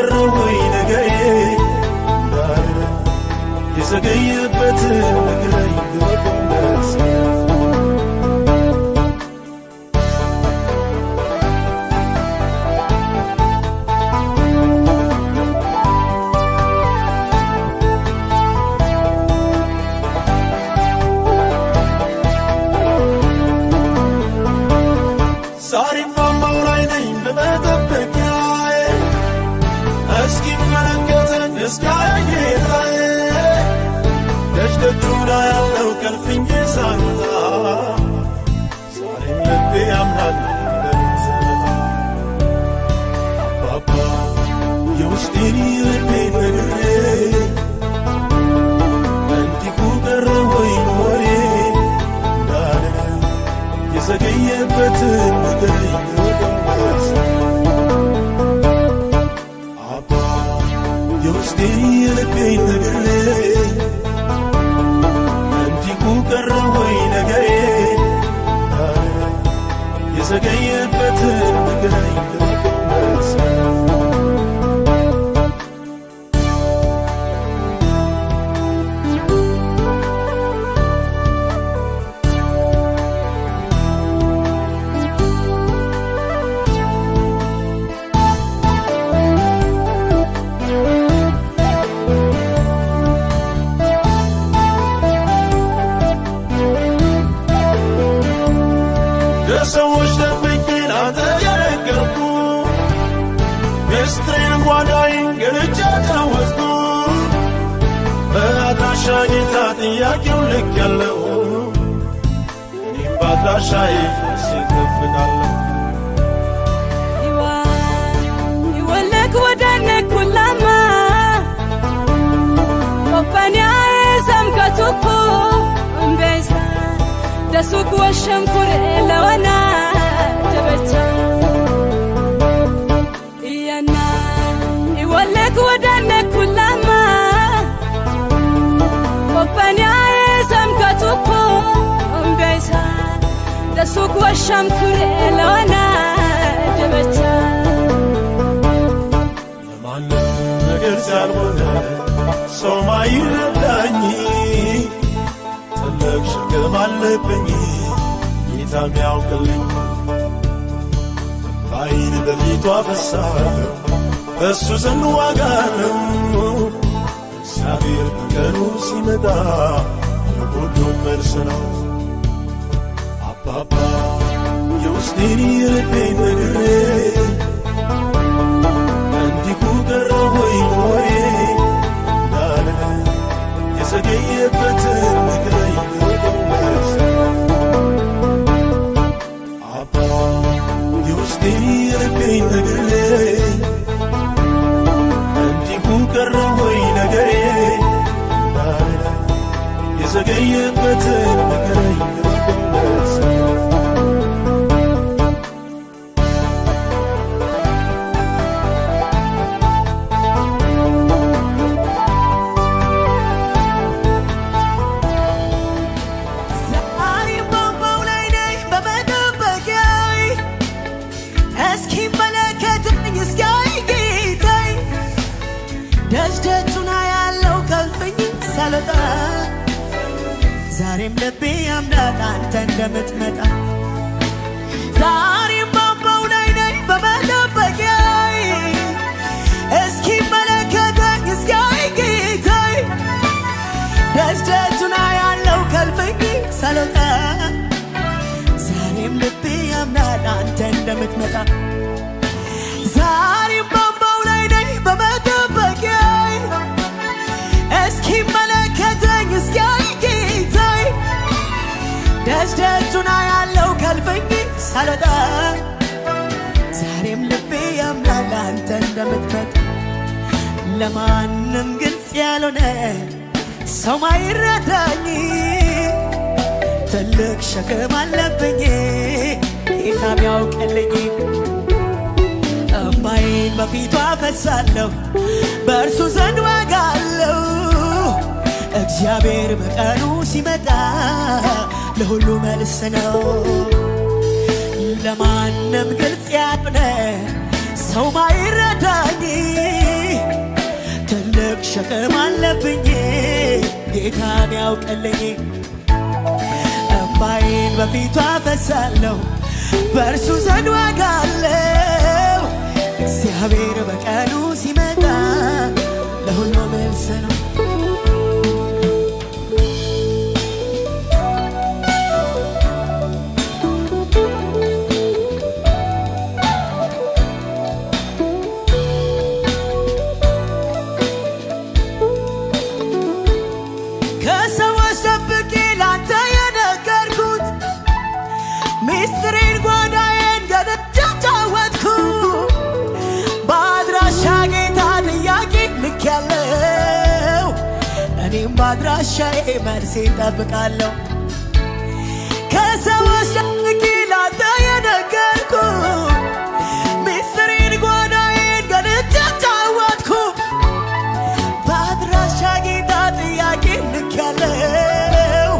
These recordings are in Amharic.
ቀረው ወይ ነገሬ የዘገየበትን ንገረኝ ግበቆመስ ዛሬም ማማው ላይ ነኝ በመጠበቂያዬ እስኪመለከተኝ እስኪያየኝ ጌታዬ ደጅ ደጁን አያለው ከልፍኜ ሳልወጣ ዛሬም ልቤ ያምናል እንደምትመጣ አባባ የውስጤን የልቤን ነግሬ እንዲሁ ቀረ ወይ ወሬ እንዳልል የዘገየበትን ንገረኝ ግበቆመስ አባ የውስጤን የልቤን ነግሬ እንዲሁ ቀረ ወይ ነገሬ የዘገየበትን ንገረኝ ግበቆመስ ለሰዎች ደብቄ ላንተ የነገርኩ ምስጢሬን ጓዳዬን ገልጬ አጫወትኩ በአድራሻ ጌታ ጥያቄው ልክ ያለው እኔም በአድራሻዬ እጠብቃለሁ ይወለክ ወዳነክ ኩላማ ቆጳንያዬ ሰምከቱኩ እምቤሳ ደሱክ ወሸምኩር ለወና ደበቻ እያና ይወለክ ወዳነክ ኩላማ ቆጳንያዬ ሰምከቱኩ እምቤሳ ደሱክ ወሸምኩር ለወና ደበቻ ለማንም ነገር ያልሆነ ሰው ማይረዳኝ ትልቅ ሸክም አለብኝ ጌታም ያውቅልኝ ባይን በፊቱ አፈሳለሁ በእሱ ዘንድ ዋጋ ነው እግዚአብሔር በቀኑ ሲመጣ ለሁሉም መልስ ነው አባባ የውስጤን የልቤን ነግሬ እንዲሁ ቀረ ወይ ወሬ እንዳልል የዘገየበትን ንገረኝ ግበቆመስ አባ የውስጤን የልቤን ነግሬ እንዲሁ ቀረ ወይ ነገሬ እንዳልል የዘገየበትን ንገረኝ ግበቆመስ ደጅደጁና ያለው ከልፍኝ ሳልወጣ ዛሬም ልቤ ያምናል አንተ እንደምትመጣ ዛሬም ባምባው ላይ ነኝ በመጠበቂያዬ እስኪመለከተኝ እስኪያይ ጌታዬ ደጅደጁና ያለው ከልፍኝ ሳልወጣ ዛሬም ልቤ ያምናል አንተ እንደምትመጣ ዛሬም ባምባው ላይ ነኝ በመጠበቂያዬ እስኪመለከተኝ እስኪያይ ጌታዬ ደጅደጁና ያለው ከልፍኝ ሳልወጣ ዛሬም ልቤ ያምናል አንተ እንደምትመጣ ለማንም ግልጽ ያልሆነ ሰው ማይረዳኝ ትልቅ ሸክም አለብኝ ጌታም ያውቅልኝ እምባዬን በፊቱ አፈሳለሁ በእርሱ ዘንድ ዋጋ አለው እግዚአብሔር በቀኑ ሲመጣ ለሁሉ መልስ ነው ለማንም ግልጽ ያልሆነ ሰው ማይረዳኝ ሸክም አለብኝ ጌታን ያውቅልኝ። እምባዬን በፊቱ አፈሳለሁ በእርሱ ዘንድ ዋጋ አለው። እግዚአብሔር በቀኑ ሲመጣ ለሁሉ መልስ ነው። ከሰዎች ደብቄ ላንተ የነገርኩት ሚስጥሬን ጓዳዬን ገልጬ ጫወትኩ። በአድራሻ ጌታ ጥያቄ ልኬያለሁ። እኔም በአድራሻዬ መልሴን እጠብቃለሁ። ከሰዎች ደብቄ ላንተ የነገርኩት ሚስጥሬን ጓዳዬን ገልጬ ጫወትኩ። በአድራሻ ጌታ ጥያቄ ልኬያለሁ።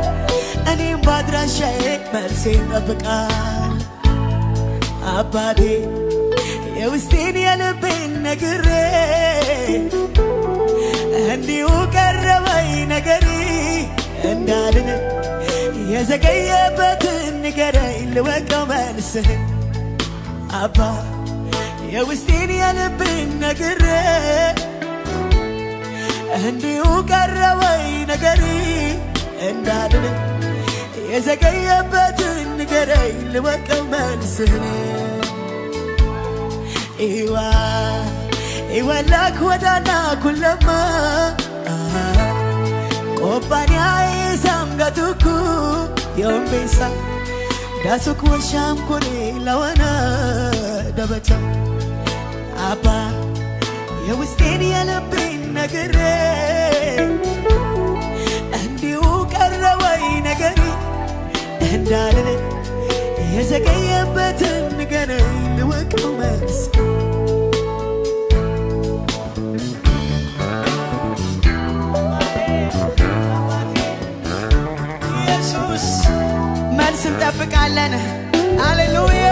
እኔም በአድራሻዬ መልሴን እጠብቃለሁ። አባቴ የውስጤን የልቤን ነግሬ እንዲሁ ቀረበኝ ነገሪ እንዳልን የዘገየበትን ንገረኝ ልወቀው መልስህን። አባ የውስጤን የልቤን ነግሬ እንዲሁ ቀረበኝ ነገሪ እንዳልን የዘገየበትን ንገረኝ ልወቀው መልስህን። ኢወላክ ወዳና ኩለማ ቆባንያዬ ሳምጋቱኩ የወንቤሳ ዳሱክ ወሻም ኩኔ ለወና ደበቻ አባ የውስጤን የልቤን ነግሬ እንዲሁ ቀረበኝ ነገሪ እንዳልን የዘገየበትን ንገረኝ ልወቀው መልስ። ኢየሱስ መልስ እንጠብቃለን። ሃሌሉያ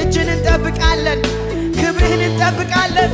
እጅን እንጠብቃለን፣ ክብርህን እንጠብቃለን።